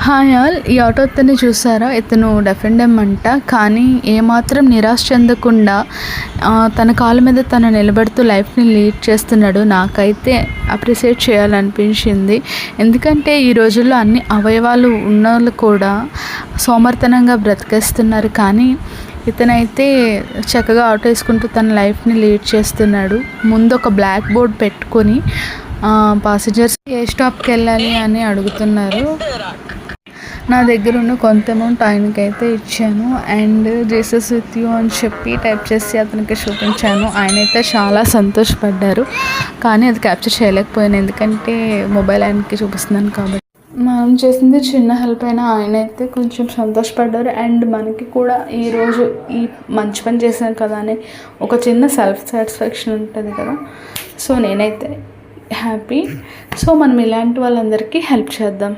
Hi all. ఈ auto అతన్ని చూసారా? ఇతను డెఫ్ అండ్ డెమ్ అంట. కానీ ఏమాత్రం నిరాశ చెందకుండా తన కాళ్ళ మీద తను నిలబడుతూ లైఫ్ని లీడ్ చేస్తున్నాడు. నాకైతే అప్రిషియేట్ చేయాలనిపించింది. ఎందుకంటే ఈ రోజుల్లో అన్ని అవయవాలు ఉన్నోళ్ళు కూడా సోమర్తనంగా బ్రతికేస్తున్నారు. కానీ ఇతనైతే చక్కగా ఆటో వేసుకుంటూ తన లైఫ్ని లీడ్ చేస్తున్నాడు. ముందు ఒక బ్లాక్ బోర్డ్ పెట్టుకొని పాసెంజర్స్ ఏ స్టాప్కి వెళ్ళాలి అని అడుగుతున్నారు. నా దగ్గర ఉన్న కొంత అమౌంట్ ఆయనకైతే ఇచ్చాను. అండ్ జీసస్ విత్ యూ అని చెప్పి టైప్ చేసి అతనికి చూపించాను. ఆయనైతే చాలా సంతోషపడ్డారు. కానీ అది క్యాప్చర్ చేయలేకపోయాను, ఎందుకంటే మొబైల్ ఆయనకి చూపిస్తున్నాను కాబట్టి. మనం చేసింది చిన్న హెల్ప్ అయినా ఆయనైతే కొంచెం సంతోషపడ్డారు. అండ్ మనకి కూడా ఈరోజు ఈ మంచి పని చేశాను కదా అని ఒక చిన్న సెల్ఫ్ సాటిస్ఫాక్షన్ ఉంటుంది కదా. సో నేనైతే హ్యాపీ. సో మనం ఇలాంటి వాళ్ళందరికీ హెల్ప్ చేద్దాం.